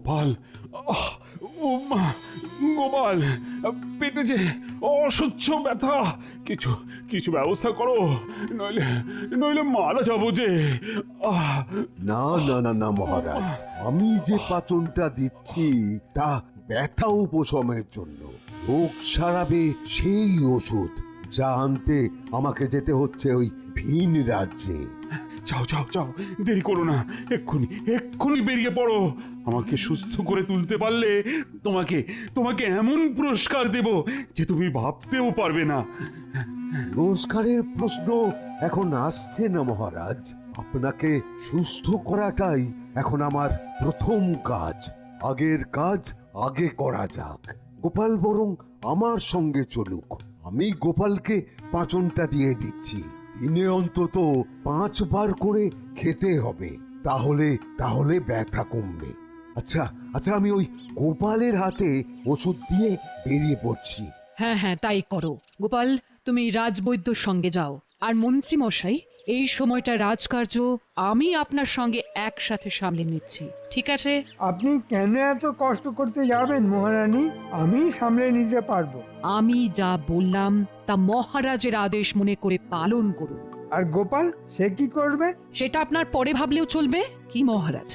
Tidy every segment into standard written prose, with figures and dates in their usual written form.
গোপাল, আহ, ও মা, গোপাল, পেটে যে অসহ্য ব্যথা, কিছু কিছু ব্যবস্থা করো, নইলে নইলে মারা যাবো যে। আহ, না না না না মহারাজ, আমি যে পাচনটা দিচ্ছি তা ব্যথা উপশমের জন্য। রোগ সারাবে সেই ওষুধ, যা আনতে আমাকে যেতে হচ্ছে ওই ভিন রাজ্যে। যাও যাও যাও, দেরি করো না, এক্ষুনি এক্ষুনি বেরিয়ে পড়ো। আমাকে সুস্থ করে তুলতে পারলে তোমাকে তোমাকে এমন পুরস্কার দেব যে তুমি ভাবতেও পারবে না। পুরস্কারের প্রশ্ন এখন আসছে না মহারাজ। আপনাকে সুস্থ করাটাই এখন আমার প্রথম কাজ। আগের কাজ আগে করা যাক। গোপাল বরং আমার সঙ্গে চলুক। আমি গোপালকে পাচনটা দিয়ে দিচ্ছি। দিনে অন্তত 5 বার করে খেতে হবে, তাহলে তাহলে ব্যথা কমবে। আচ্ছা আচ্ছা, আমি ওই গোপালের হাতে ওষুধ দিয়ে বেরিয়ে পড়ছি। হ্যাঁ হ্যাঁ, তাই করো। গোপাল, তুমি রাজবৈদ্যর সঙ্গে যাও। আর মন্ত্রী মশাই, এই সময়টা রাজকার্য আমি আপনার সঙ্গে একসাথে সামলে নিচ্ছি, ঠিক আছে? আপনি কেন এত কষ্ট করতে যাবেন মহারানী? আমি সামলে নিতে পারবো। আমি যা বললাম তা মহারাজের আদেশ মনে করে পালন করুন। আর গোপাল, সে কি করবে? সেটা আপনার পরে ভাবলেও চলবে। কি মহারাজ,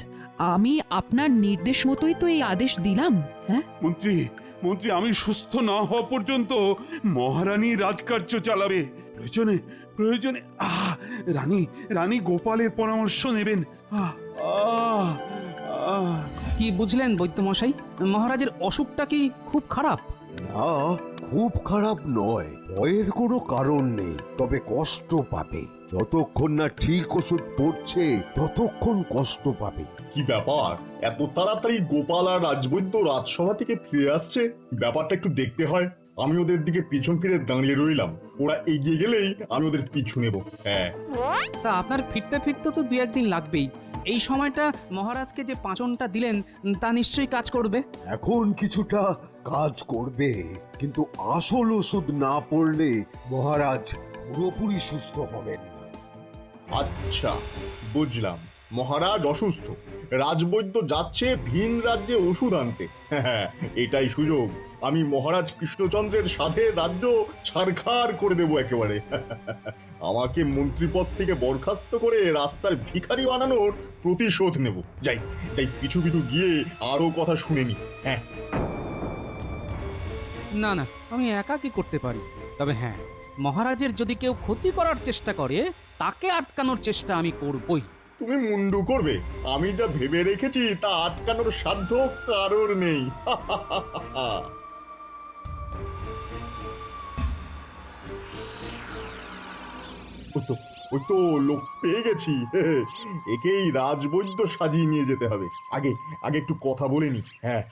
আমি আপনার নির্দেশ মতোই তো এই আদেশ দিলাম। হ্যাঁ মন্ত্রী মন্ত্রী, আমি সুস্থ না হওয়া পর্যন্ত মহারানী রাজকার্য চালাবে। প্রয়োজনে প্রয়োজনে রানী রানী গোপালের পরামর্শ নেবেন। আহ, আহ, আহ। কি বুঝলেন বৈদ্যমশাই? মহারাজের অসুখটা কি খুব খারাপ? না, খুব খারাপ নয়। ভয়ের কোনো কারণ নেই, তবে কষ্ট পাবে। যতক্ষণ না ঠিক ওষুধ পড়ছে ততক্ষণ কষ্ট পাবে। কি ব্যাপার, এত তাড়াতাড়ি গোপাল আর রাজবৈদ্য রাজসভা থেকে ফিরে আসছে? ব্যাপারটা একটু দেখতে হয়। আমি ওদের দিকে পিছন ফিরে দাঁড়িয়ে রইলাম। ওরা এগিয়ে গেলেই আমি ওদের পিছু নেব। হ্যাঁ, তা আপনার ফিরতে ফিরতে তো 2-1 দিন লাগবেই। এই সময়টা মহারাজকে যে পাঁচনটা দিলেন তা নিশ্চয়ই কাজ করবে। এখন কিছুটা কাজ করবে, কিন্তু আসল ওষুধ না পড়লে মহারাজ পুরোপুরি সুস্থ হবেন না। আচ্ছা বুঝলাম। মহারাজ অসুস্থ, রাজবৈদ্য যাচ্ছে ভিন রাজ্যে ওষুধ আনতে। হ্যাঁ, এটাই সুযোগ। আমি মহারাজ কৃষ্ণচন্দ্রের সাধের রাজ্য ছারখার করে দেবো একেবারে। আমাকে মন্ত্রীপদ থেকে বরখাস্ত করে রাস্তার ভিখারি বানানোর প্রতিশোধ নেব। যাই যাই, পিছু পিছু গিয়ে আরো কথা শুনে নি। হ্যাঁ, না না, আমি একা কি করতে পারি? তবে হ্যাঁ, মহারাজের যদি কেউ ক্ষতি করার চেষ্টা করে তাকে আটকানোর চেষ্টা আমি করবই। তুমি মুন্ডু করবে? আমি যা ভেবে রেখেছি তা আটকানোর সাধ্য কারোর নেই। ওই তো লোক পেয়ে গেছি। একেই রাজবৈদ্য সাজিয়ে নিয়ে যেতে হবে। আগে আগে একটু কথা বলে নি। হ্যাঁ,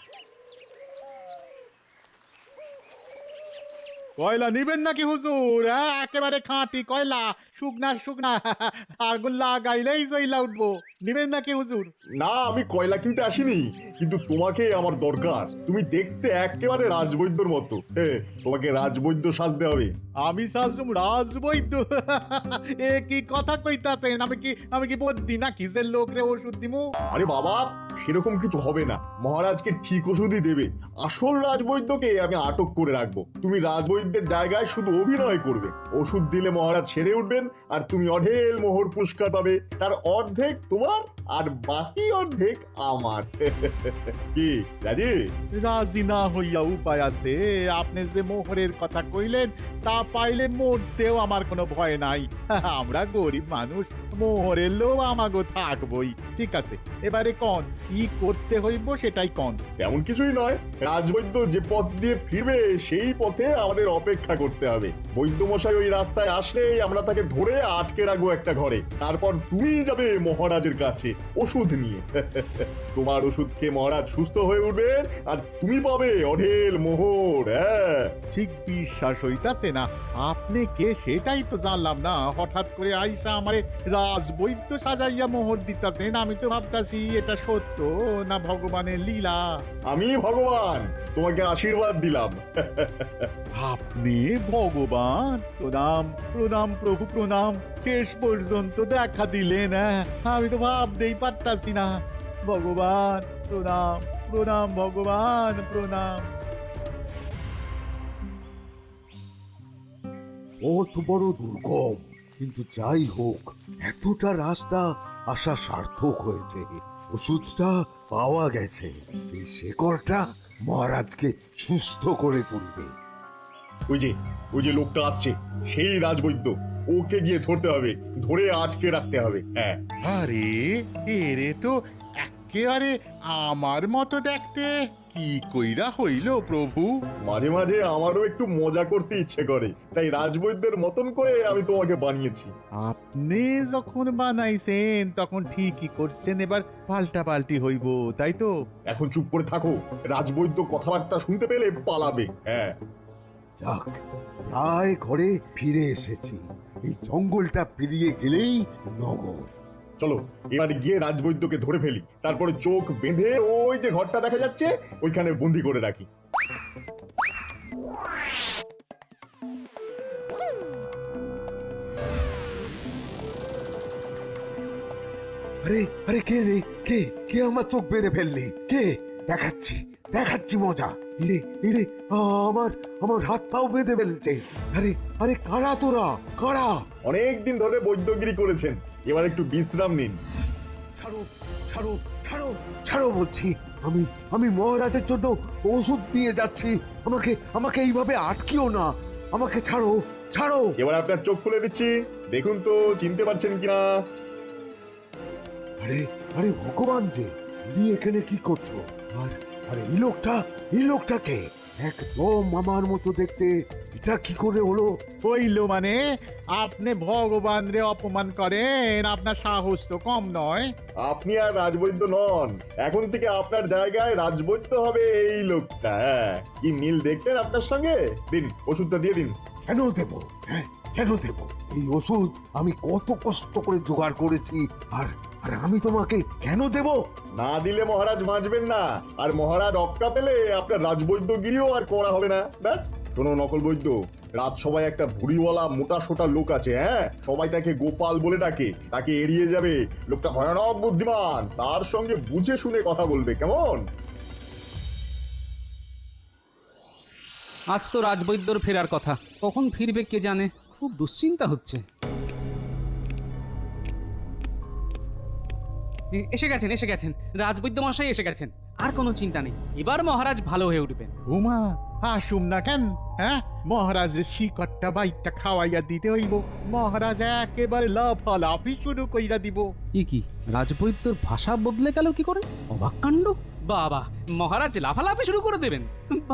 কয়লা নিবেন নাকি হুজুর? হ্যাঁ, একেবারে খাঁটি কয়লা, শুকনা শুকনা। আগুন লাগাইলেই জইলা উঠবো। নিবেন নাকি হুজুর? না, আমি কয়লা কিনতে আসিনি, কিন্তু তোমাকে আমার দরকার। তুমি দেখতে একেবারে রাজবৈদ্যর মতো। তোমাকে রাজবৈদ্য সাজতে হবে। আমি সাজুম রাজবৈদ্য? এ কি কথা কইতাছেন? আমি কি বদ্যি নাকি যে লোকরে ওষুধ দিমু? আরে বাবা, সেরকম কিছু হবে না। মহারাজকে ঠিক ওষুধই দেবে। আসল রাজবৈদ্যকে আমি আটক করে রাখবো। তুমি রাজবৈদ্যের জায়গায় শুধু অভিনয় করবে। ওষুধ দিলে মহারাজ সেরে উঠবেন, আর তুমি অঢেল মোহর পুরস্কার পাবে। তার অর্ধেক তোমার আর বাকি অর্ধেক আমার। কি রাজি? রাজি না হইয়া উপায় আছে? আপনি যে মোহরের কথা কইলেন তা পাইলে মরতেও আমার কোনো ভয় নাই। আমরা গরিব মানুষ, মোহরের লোভ আমাগো থাকবই। ঠিক আছে, এবারে কন কি করতে হইব সেটাই কন। তেমন কিছুই নয়। রাজবৈদ্য যে পথ দিয়ে ফিরবে সেই পথে আমাদের অপেক্ষা করতে হবে। বৈদ্যমশাই ওই রাস্তায় আসলেই আমরা তাকে ধরে আটকে রাখবো একটা ঘরে। তারপর তুমি যাবে মহারাজের কাছে ওষুধ নিয়ে। তোমার ওষুধ খেয়ে মহারাজ সুস্থ হয়ে উঠবেন, আর তুমি পাবে অঢেল মোহর। হ্যাঁ, ঠিক বিশ্বাস হইতাছে না। আপনি কে সেটাই তো জানলাম না। হঠাৎ করে আইসা আমারে রাজবৈদ্য সাজাইয়া মোহর দিতাছেন। আমি তো ভাবতাছি এটা সত্য না ভগবানের লীলা। আমি ভগবান, তোমাকে আশীর্বাদ দিলাম। আপনি ভগবান? প্রণাম প্রণাম প্রভু, প্রণাম। শেষ পর্যন্ত দেখা দিলেন। আমি তো ভাবতেই পারতাছি না। ভগবান প্রণাম। প্রণাম ভগবান, প্রণাম। পথ বড় দুর্গম, কিন্তু যাই হোক এতটা রাস্তা আসা সার্থক হয়েছে। ওষুধটা পাওয়া গেছে, এই শেকড়টা মহারাজকে সুস্থ করে তুলবে। ওই যে লোকটা আসছে, সেই রাজবৈদ্য। ওকে গিয়ে ধরতে হবে, ধরে আটকে রাখতে হবে। হ্যাঁ, আরে এরে তো একেবারে আমার মতো দেখতে। কি কইরা হইল প্রভু? মাঝে মাঝে আমারও একটু মজা করতে ইচ্ছে করে, তাই রাজবৈদ্যের মতন করে আমি তোমাকে বানিয়েছি। আপনি যখন বানাইছেন তখন ঠিকই করছেন, এবার পাল্টা পাল্টি হইব, তাই তো? এখন চুপ করে থাকো, রাজবৈদ্য কথাবার্তা শুনতে পেলে পালাবে। হ্যাঁ, যাক, প্রায় ঘরে ফিরে এসেছি। এই জঙ্গলটা পেরিয়ে গেলেই নগর। চলো এবার গিয়ে রাজবৈদ্যকে ধরে ফেলি, তারপরে চোখ বেঁধে ওই যে ঘরটা দেখা যাচ্ছে ওইখানে বন্দি করে রাখি। আরে আরে, কে রে? কে কে আমার চোখ বেঁধে ফেললি? কে? দেখাচ্ছি দেখাচ্ছি মজা। ইরে ইরে, আমার আমার হাত পাও বেঁধে ফেলছে। আরে আরে, কারা তোরা? কারা? অনেক দিন ধরে বৈদ্যগিরি করেছেন, এবার একটু বিশ্রাম নিন। ছাড়ো ছাড়ো ছাড়ো ছাড়ো বলছি। আমি আমি মহারাজের জন্য ওষুধ নিয়ে যাচ্ছি। আমাকে আমাকে এইভাবে আটকিও না। আমাকে ছাড়ো ছাড়ো। এবার আপনার চোখ খুলে দিচ্ছি, দেখুন তো চিনতে পারছেন কিনা। আরে আরে, ভগবান যে, তুমি এখানে কি করছো? আর আরে, এই লোকটাকে একদম আমার মতো দেখতে। এটা কি করে হলো? হইল মানে আপনি ভগবান রে অপমান করেন? আপনার সাহস তো কম নয়। আপনি আর রাজবৈদ্য নন, এখন থেকে আপনার জায়গায় রাজবৈদ্য হবে এই লোকটা। হ্যাঁ, কি মিল দেখছেন আপনার সঙ্গে? দিন, ওষুধটা দিয়ে দিন। কেন দেব? হ্যাঁ, কেন দেব? এই ওষুধ আমি কত কষ্ট করে জোগাড় করেছি, আর আর আমি তোমাকে কেন দেব? না দিলে মহারাজ বাঁচবেন না, আর মহারাজ অক্কা পেলে আপনার রাজবৈদ্যগিরিও আর করা হবে না। ব্যাস। শোনো নকল বৈদ্য, রাজসভায় একটা ভুড়িওয়ালা মোটা সোটা লোক আছে। হ্যাঁ, সবাই তাকে গোপাল বলে ডাকে, তাকে এড়িয়ে যাবে। লোকটা ভয়ানক বুদ্ধিমান, তার সঙ্গে বুঝে শুনে কথা বলবে, কেমন? আজ তো রাজবৈদ্যর ফেরার কথা, কখন ফিরবে কে জানে, খুব দুশ্চিন্তা হচ্ছে। এসে গেছেন রাজবৈদ্য মশাই এসে গেছেন। আর কোনো চিন্তা নেই, এবার মহারাজ ভালো হয়ে উঠবেন। উমা, আসুম না কেন? হ্যাঁ, মহারাজের শিকড়টা বাইকটা খাওয়াইয়া দিতে হইব। মহারাজ একেবারে লাফালাফি শুরু কইরা দিব। কি রাজবৈদ্যর ভাষা বদলে গেল কি করে? অবাক কাণ্ড। বাবা, মহারাজ লাফালাফি শুরু করে দেবেন?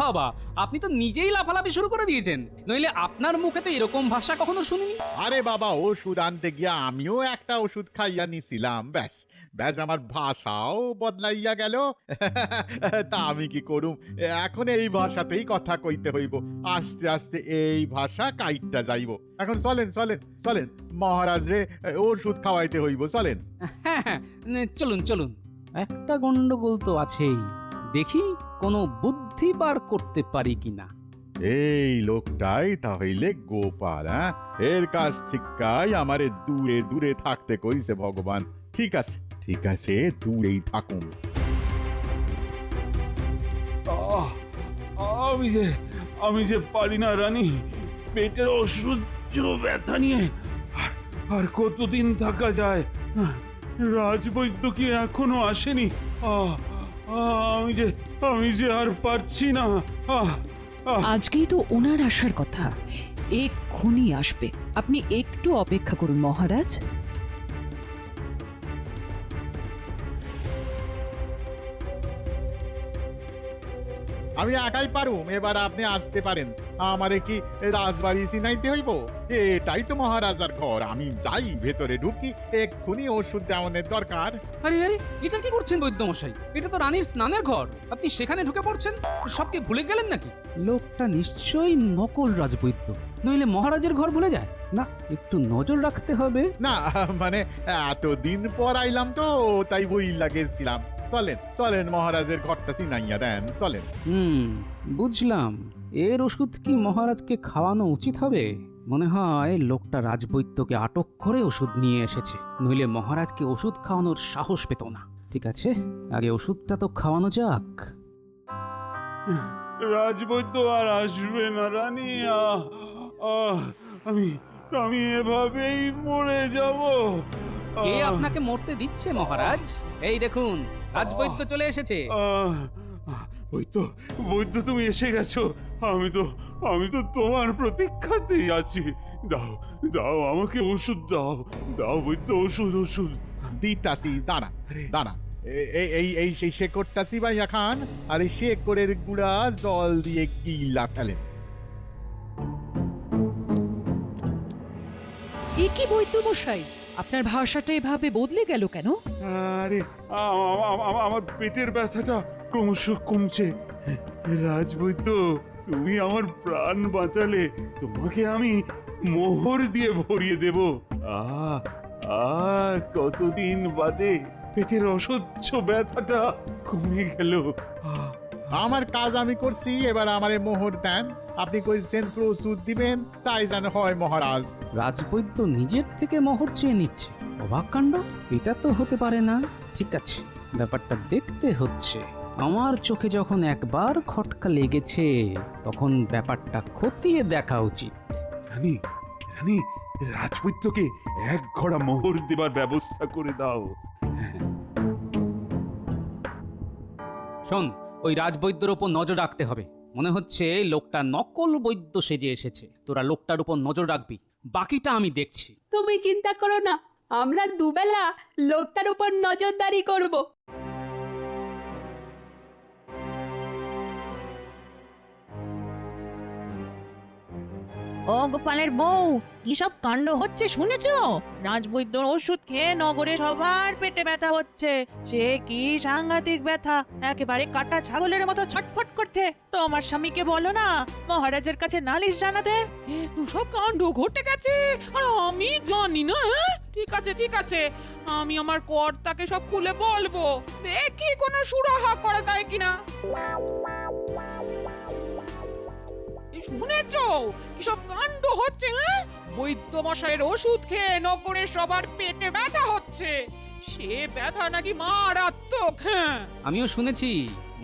বাবা, আপনি তো নিজেই লাফালাফি শুরু করে দিয়েছেন, নইলে আপনার মুখে তো এরকম ভাষা কখনো শুনিনি। আরে বাবা, ওষুধ আনতে গিয়া আমিও একটা ওষুধ খাইয়া নিছিলাম, ব্যাস ব্যাস আমার ভাষাও বদলাইয়া গেল। তা আমি কি করুম, এখন এই ভাষাতেই কথা কইতে হইব। আস্তে আস্তে এই ভাষা কাইটটা যাইব। এখন চলেন চলেন চলেন, মহারাজ রে ওষুধ খাওয়াইতে হইব, চলেন। হ্যাঁ, চলুন। একটা গন্ডগোল তো আছেই, দেখি কোনো বুদ্ধি বার করতে পারি কিনা। এই লোকটাই তাহলে গোপাল? হ্যাঁ, এর কাছ থেকেই আমারে দূরে দূরে থাকতে কইছে ভগবান। ঠিক আছে, দূরেই থাকুন। আমি যে পারি না রানী, পেটের অসহ্য ব্যথা নিয়ে আর কতদিন থাকা যায়? রাজবৈদ্য কি এখনো আসেনি? আমি যে আর পারছি না। আজকেই তো ওনার আসার কথা, এক্ষুনি আসবে। আপনি একটু অপেক্ষা করুন মহারাজ। আমি একাই পারুম, এবার আপনি আসতে পারেন। আমারে কি রাজবাড়ি চিনাইতে হইব? এটাই তো মহারাজার ঘর। আমি যাই, ভেতরে ঢুকি, এক্ষুনি ওষুধ দেওয়ানোর দরকার। আরে এটা কি করছেন বৈদ্য মশাই? এটা তো রানীর স্নানের ঘর, আপনি সেখানে ঢুকে পড়ছেন। সবকে ভুলে গেলেন নাকি? লোকটা নিশ্চয়ই নকল রাজবৈদ্য, নইলে মহারাজের ঘর ভুলে যায় না। একটু নজর রাখতে হবে। না মানে এতদিন পর আইলাম তো, তাই বই লাগেছিলাম। চলেন মহারাজের ঘরটা চিনাইয়া দেন, চলেন। বুঝলাম। এর ওষুধ কি মহারাজকে খাওয়ানো উচিত হবে? মনে হয় লোকটা রাজবৈদ্যকে আটক করে ওষুধ নিয়ে এসেছে, নইলে মহারাজকে ওষুধ খাওয়ানোর সাহস পেত না। ঠিক আছে, আগে ওষুধটা তো খাওয়ানো যাক। রাজবৈদ্য আর আসবে না রানী। আমি আমি এভাবেই মরে যাব। কে আপনাকে মরতে দিচ্ছে মহারাজ? এই দেখুন, রাজবৈদ্য চলে এসেছে। বৈদ্য, বৈদ্য তুমি এসে গেছো। আমি তো তোমার প্রতীক্ষাতেই আছি। দাও দাও আমাকে ওষুধ দাও, দাও বৈদ্য, ওষুধ ওষুধ। দিতাছি, দাঁড়া দাঁড়া। এই সেই শেকড়টা সিবাইয়া খান, আর এই শেকড়ের গুঁড়া জল দিয়ে গিলা ফেলেন। এ কি বৈদ্য মশাই, আপনার ভাষাটা এভাবে বদলে গেল কেন? আরে আমার পেটের ব্যথাটা ক্রমশ কমছে। রাজবৈদ্য, তুমি আমার প্রাণ বাঁচালে। তোমাকে আমি মোহর দিয়ে ভরিয়ে দেব। কতদিন বাদে পেটের অসহ্য ব্যথাটা কমে গেল। আমার কাজ আমি করছি, এবার আমারে মোহর দেন। আপনি কইছেন ওষুধ দিবেন, তাই যেন হয় মহারাজ। রাজবৈদ্য নিজের থেকে মোহর চেয়ে নিচ্ছে, অবাক কাণ্ড। এটা তো হতে পারে না। ঠিক আছে, ব্যাপারটা দেখতে হচ্ছে। আমার চোখে যখন একবার খটকা লেগেছে, তখন ব্যাপারটা খতিয়ে দেখা উচিত। রানী, রানী, রাজবৈদ্যকে এক ঘড়া মোহর দেবার ব্যবস্থা করে দাও। শোন, ওই রাজবৈদ্যর উপর নজর রাখতে হবে। মনে হচ্ছে লোকটা নকল বৈদ্য সেজে এসেছে। তোরা লোকটার উপর নজর রাখবি, বাকিটা আমি দেখছি। তুমি চিন্তা করো না, আমরা দুবেলা লোকটার উপর নজরদারি করব। ও গোপালের বউ, কি সব কাণ্ড হচ্ছে শুনেছো? রাজবৈদ্যর ওষুধ খেয়ে নগরে সবার পেটে ব্যথা হচ্ছে। সে কি সাংঘাতিক ব্যথা, একেবারে কাটা ছাগলের মতো ছটফট করছে। তোমার স্বামীকে বলো না মহারাজের কাছে নালিশ জানাতে। তো সব কাণ্ড ঘটে গেছে আর আমি জানি না। ঠিক আছে ঠিক আছে, আমি আমার কর্তাকে সব খুলে বলবো। দেখি কোনো সুরাহা করা যায় কিনা। শুনেছো কি সব কাণ্ড হচ্ছে? বৈদ্য মশাইয়ের ওষুধ খেয়ে নগরে সবার পেটে ব্যথা হচ্ছে। সে ব্যথা নাকি মারাত্মক। আমিও শুনেছি,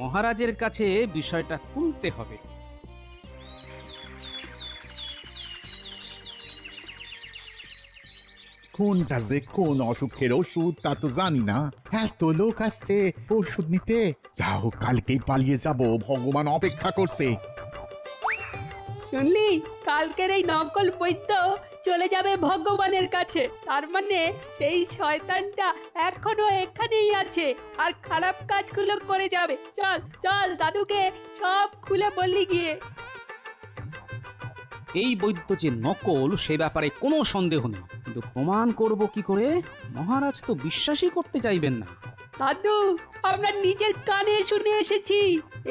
মহারাজের কাছে বিষয়টা তুলতে হবে। কোনটা যে কোন অসুখের ওষুধ তা তো জানি না। এত লোক আসছে ওষুধ নিতে। যাও, কালকেই পালিয়ে যাব, ভগবান অপেক্ষা করছে। শুনলি, কালকের এই নকল বৈদ্য চলে যাবে ভগবানের কাছে। তার মানে সেই শয়তানটা এখনো এখানেই আছে আর খারাপ কাজগুলো করে যাবে। চল চল, দাদুকে সব খুলে বললি গিয়ে। এই বৈদ্য যে নকল সে ব্যাপারে কোনো সন্দেহ নেই, কিন্তু প্রমাণ করব কি করে? মহারাজ তো বিশ্বাসই করতে চাইবেন না। দাদু, আমরা নিজের কানে শুনে এসেছি,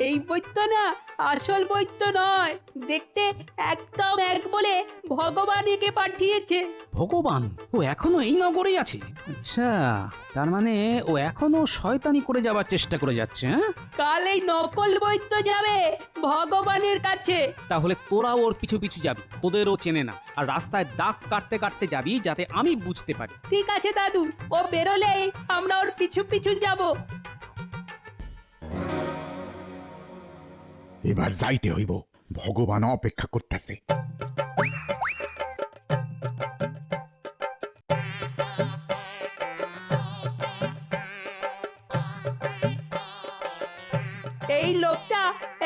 এই বৈদ্য না আসল বৈদ্য নয়। দেখতে একদম এক বলে ভগবান একে পাঠিয়েছে। ভগবান? ও এখনো এই নগরেই আছে? আচ্ছা, তার মানে ও এখনো শয়তানি করে যাবার চেষ্টা করে যাচ্ছে। কাল এই নকল বৈদ্য যাবে ভগবানের কাছে। তাহলে তোরা ওর পিছু পিছু যাবি, তোদেরও চেনে না, আর রাস্তায় দাগ কাটতে কাটতে যাবি যাতে আমি বুঝতে পারি। ঠিক আছে দাদু, ও বেরোলেই আমরা ওর পিছু পিছু যাব। এবার যাইতে হইব, ভগবান অপেক্ষা করতেছে। এই লোকটা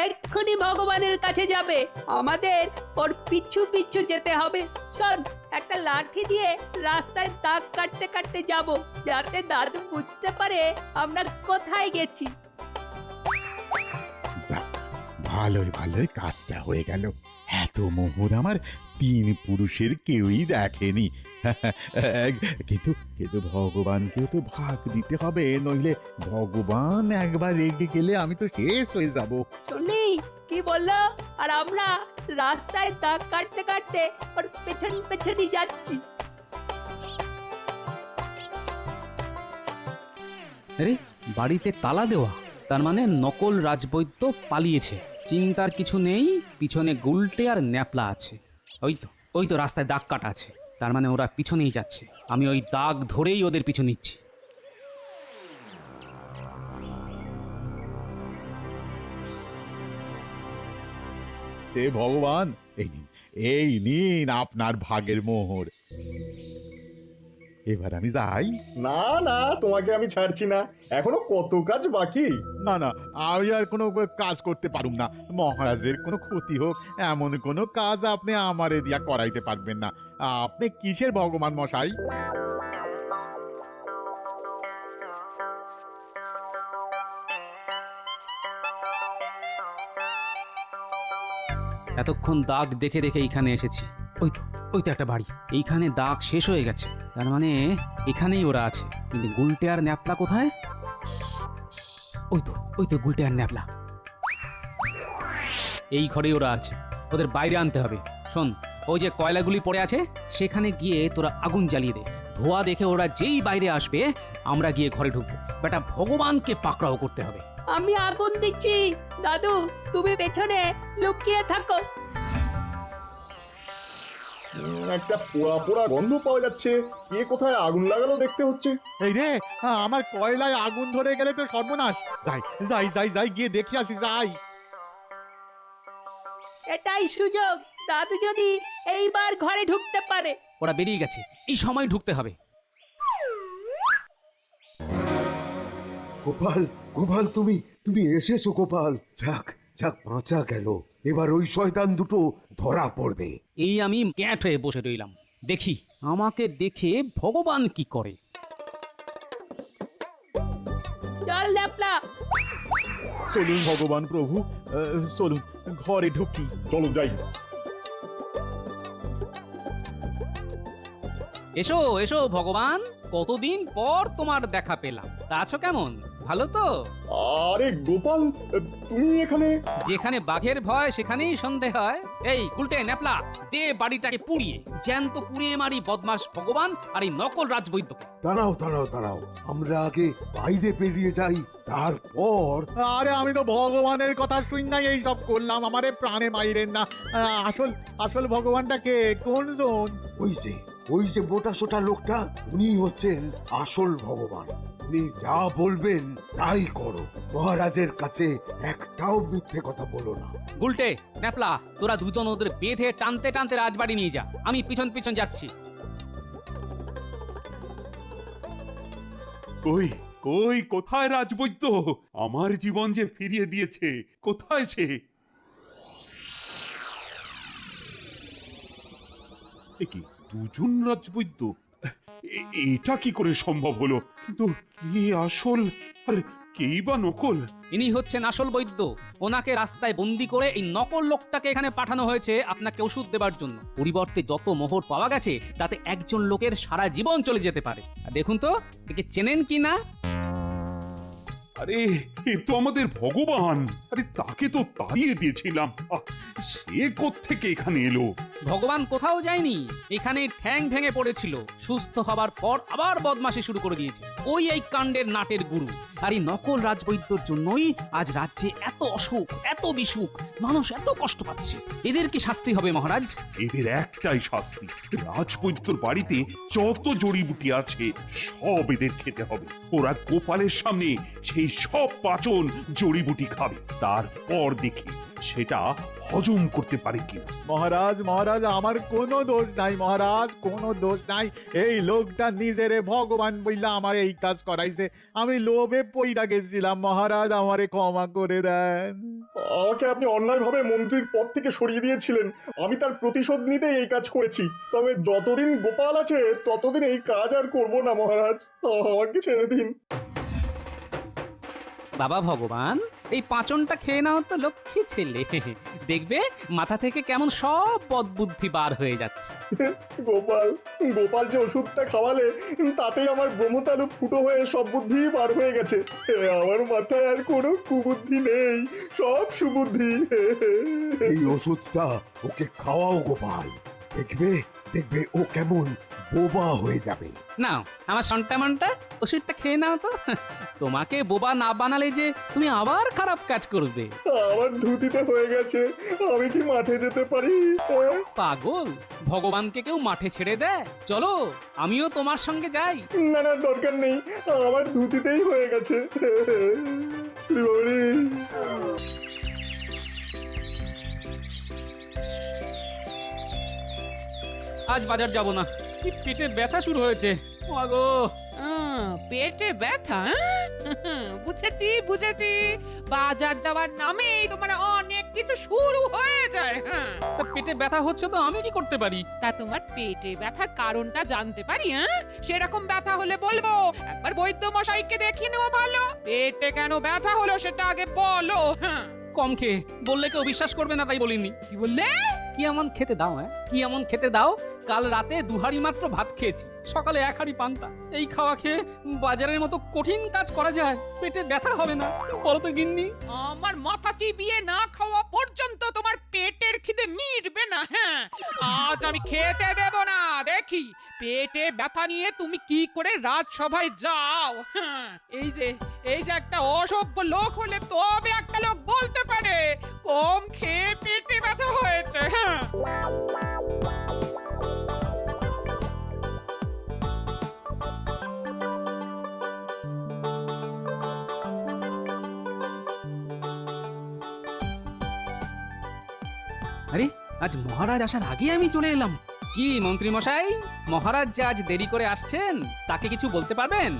এক্ষুনি ভগবানের কাছে যাবে, আমাদের ওর পিছু পিছু যেতে হবে। চল, একটা লাঠি দিয়ে রাস্তায় দাগ কাটতে কাটতে যাব, যাতে দাদু বুঝতে পারে আমরা কোথায় গেছি। যাক, ভালোই ভালোই কাজটা হয়ে গেল। এত মোহর আমার 3 পুরুষের কেউই দেখেনি। কিন্তু কিন্তু ভগবানকেও তো ভাগ দিতে হবে, নইলে ভগবান একবার রেগে গেলে আমি তো শেষ হয়ে যাব। শুনলি কি বললো? আর আমরা রাস্তায় দাগ কাটতে কাটতে ওর পেছন পেছনই যাচ্ছি। আরে, বাড়িতে তালা দেওয়া, তার মানে নকল রাজবৈদ্য পালিয়েছে। চিন্তার কিছু নেই, পিছনে গুলটে আর ন্যাপলা আছে। ওই তো রাস্তায় দাগ কাটা আছে, তার মানে ওরা পিছনেই যাচ্ছে। আমি ওই দাগ ধরেই ওদের পিছু নিচ্ছি। হে ভগবান, এই নিন আপনার ভাগের মোহর। এবার আমি যাই। না না, তোমাকে আমি ছাড়ছি না, এখনো কত কাজ বাকি। না না, আমি আর কোনো কাজ করতে পারুম না। মহারাজের কোনো ক্ষতি হোক এমন কোনো কাজ আপনি আমারে দিয়া করাইতে পারবেন না। আপনি কিসের ভগবান মশাই? এতক্ষণ দাগ দেখে দেখে এইখানে এসেছি। ওই তো একটা বাড়ি। এইখানে দাগ শেষ হয়ে গেছে, তার মানে এখানেই ওরা আছে। কিন্তু গুলটে আর ন্যাপলা কোথায়? ওই তো গুলটে আর ন্যাপলা। এই ঘরেই ওরা আছে, ওদের বাইরে আনতে হবে। শোন, ওই যে কয়লাগুলি পড়ে আছে সেখানে গিয়ে তোরা আগুন জ্বালিয়ে দে। ধোয়া দেখে ওরা যেই বাইরে আসবে আমরা গিয়ে ঘরে ঢুকবো। বেটা, ভগবানকে পাকড়াও করতে হবে। আমি আগুন দিচ্ছি, দাদু তুমি পেছনে লুকিয়ে থাকো। একটা পোড়া পোড়া গন্ধ পাওয়া যাচ্ছে, কে কোথায় আগুন লাগালো দেখতে হচ্ছে। এই রে, আমার কয়লায় আগুন ধরে গেলে তো সর্বনাশ। যাই যাই যাই যাই, গিয়ে দেখে আসি, যাই। এটাই সুযোগ, দাদু যদি এইবার ঘরে ঢুকতে পারে। ওরা বেরিয়ে গেছে, এই সময় ঢুকতে হবে। গোপাল, গোপাল, তুমি এসেছো গোপাল। যাক যাক, বাঁচা গেল। এবার ওই শয়তান দুটো ধরা পড়বে। এই আমি ক্যাট হয়ে বসে রইলাম, দেখি আমাকে দেখে ভগবান কি করে। চল ন্যাপলা। চলুন ভগবান প্রভু, চলুন ঘরে ঢুকি। চলো যাই। এসো এসো ভগবান, কতদিন পর তোমার দেখা পেলাম। তা আছো কেমন? ভালো তো? আরে গোপাল, তুমি এখানে? যেখানে বাঘের ভয় সেখানেই সন্দেহ হয়। এই গুলটে ন্যাপলা, দে বাড়িটাকে পুড়িয়ে জ্যান্ত পুড়িয়ে মারি বদমাস ভগবান আর এই নকল রাজবৈদ্যকে। দাঁড়াও দাঁড়াও দাঁড়াও, আমরা আগে বাইরে পেরিয়ে যাই, তারপর। আরে আমি তো ভগবানের কথা শুন নাই এই সব করলাম, আমারে প্রাণে মাইরেন না। আসল আসল ভগবানটাকে কোন জন? ওই যে মোটা সোটা লোকটা, উনি হচ্ছেন আসল ভগবান। আপনি যা বলবেন তাই করো, মহারাজের কাছে একটাও মিথ্যে কথা বলো না। গুলটে ন্যাপলা, তোরা দুজন ওদের বেঁধে টানতে টানতে রাজবাড়ি নিয়ে যা, আমি পিছন পিছন যাচ্ছি। কই কই কোথায় রাজবৈদ্য? আমার জীবন যে ফিরিয়ে দিয়েছে, কোথায় সে? কি দুজন রাজবৈদ্য? এটা কি করে সম্ভব হলো? কিন্তু কি আসল আর কেই বা নকল? ইনি হচ্ছেন আসল বৈদ্য। ওনাকে রাস্তায় বন্দি করে এই নকল লোকটাকে এখানে পাঠানো হয়েছে আপনাকে ওষুধ দেবার জন্য। পরিবর্তে যত মোহর পাওয়া গেছে তাতে একজন লোকের সারা জীবন চলে যেতে পারে। আর দেখুন তো একে চেনেন কি না? আরে এ তো আমাদের ভগবান। আরে তাকে তো তাড়িয়ে দিয়েছিলাম, সে কোত্থেকে এখানে এলো? ভগবান কোথাও যায়নি, এখানে ঠ্যাং ভেঙে পড়েছিল। সুস্থ হবার পর আবার বদমাশি শুরু করে দিয়েছে। ওই এই কাণ্ডের নাটের গুরু। আর এই নকল রাজবৈদ্যর জন্যই আজ রাজ্যে এত অসুখ, এত বিসুখ, মানুষ এত কষ্ট পাচ্ছে। এদের কি শাস্তি হবে মহারাজ? এদের একটাই শাস্তি, রাজবৈদ্যর বাড়িতে যত জড়িবুটি আছে সব এদের খেতে হবে। ওরা গোপালের সামনে সেই সব পাচন জড়িবুটি খাবে, তারপর দেখি সেটা হজম করতে পারে কিনা। মহারাজ মহারাজ, আমার কোনো দোষ নাই মহারাজ, কোনো দোষ নাই। এই লোকটা নিজেরে ভগবান বললা আমার এই কাজ করাইছে। আমি লোভে পইরা গেছিলাম মহারাজ, আমারে ক্ষমা করে দেন। আমাকে আপনি অন্যায়ভাবে মন্ত্রীর পদ থেকে সরিয়ে দিয়েছিলেন, আমি তার প্রতিশোধ নিতে এই কাজ করেছি। তবে যতদিন গোপাল আছে ততদিন এই কাজ আর করব না মহারাজ, আমাকে ছেড়ে দিন। বাবা ভগবান, এই পাচনটা খেয়ে নাও তো লক্ষ্মী ছেলে, দেখবে মাথা থেকে কেমন সব বদবুদ্ধি বার হয়ে যাচ্ছে। গোপাল যে ওষুধটা খাওয়ালে তাতেই আমার ব্রহ্মতালু ফুটো হয়ে সব বুদ্ধি বার হয়ে গেছে। আমার মাথায় আর কোনো কুবুদ্ধি নেই, সব সুবুদ্ধি। এই ওষুধটা ওকে খাওয়াও গোপাল, দেখবে দেখবে ও কেমন বোবা হয়ে যাবে। নাও আমার সন্টামনটা, ওষুধটা খেয়ে নাও তো। তোমাকে বোবা না বানালে যে তুমি আবার খারাপ কাজ করবে। আমার ধুতিতে হয়ে গেছে, আমি কি মাঠে যেতে পারি? পাগল, ভগবানকে কেউ মাঠে ছেড়ে দেয়? চলো আমিও তোমার সঙ্গে যাই। না না, দরকার নেই, আমার ধুতিতেই হয়ে গেছে। আজ বাজার যাব না, কি পেটে ব্যথা শুরু হয়েছে। মাগো, পেটে ব্যথা? বুঝেছি বুঝেছি, বাজার যাওয়ার নামে তোমার অনেক কিছু শুরু হয়ে যায়। হ্যাঁ, তা পেটে ব্যথা হচ্ছে তো আমি কি করতে পারি? তা তোমার পেটে ব্যথার কারণটা জানতে পারি? সেরকম ব্যথা হলে বলবো, একবার বৈদ্য মশাইকে দেখিয়ে নেবো ভালো। পেটে কেন ব্যথা হলো সেটা আগে বলো। হ্যাঁ, কম খেয়ে বললে কেউ বিশ্বাস করবে না, তাই বলিনি। কি বললে? কি এমন খেতে দাও? কি এমন খেতে দাও? কাল রাতে 2 হাঁড়ি মাত্র ভাত খেয়েছি, সকালে 1 হাঁড়ি পান্তা। এই খাওয়া খেয়ে বাজারের মতো কঠিন কাজ করা যায়? পেটে ব্যথা হবে না বলো তো গিন্নি? আমার মাথা চিবিয়ে না খাওয়া পর্যন্ত তোমার পেটের খিদে মিটবে না। হ্যাঁ, আজ আমি খেতে দেব না। দেখি পেটে ব্যথা নিয়ে তুমি কি করে রাজসভায় যাও। হ্যাঁ, এই যে একটা অসভ্য লোক হলে তবে একটা লোক বলতে পারে কম খেয়ে পেটে ব্যথা হয়েছে। হ্যাঁ, আরে আজ মহারাজ আসার আগে আমি চলে এলাম। কি মন্ত্রী মশাই, মহারাজ যে আজ দেরি করে আসছেন তাকে কিছু বলতে পারবেন?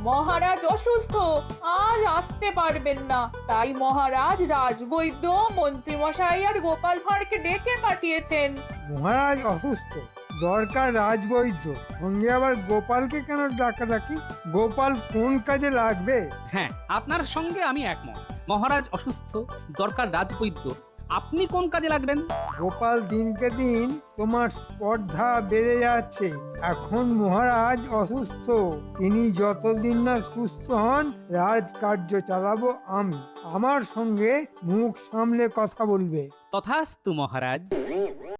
মহারাজ অসুস্থ, আজ আসতে পারবেন না। তাই মহারাজ রাজবৈদ্য, মন্ত্রীমশাই আর গোপাল ভাঁড়কে ডেকে পাঠিয়েছেন। মহারাজ অসুস্থ, দরকার রাজবৈদ্য, সঙ্গে আবার গোপালকে কেন ডাকাডাকি? গোপাল কোন কাজে লাগবে? হ্যাঁ, আপনার সঙ্গে আমি একমত। মহারাজ অসুস্থ, দরকার রাজবৈদ্য। আপনি কোন কাজে লাগবেন? গোপাল দিনকে দিন তোমার স্পর্ধা বেড়ে যাচ্ছে। এখন মহারাজ অসুস্থ, তিনি যতদিন না সুস্থ হন রাজকার্য চালাবো আমি। আমার সঙ্গে মুখ সামলে কথা বলবে। তথাস্তু মহারাজ।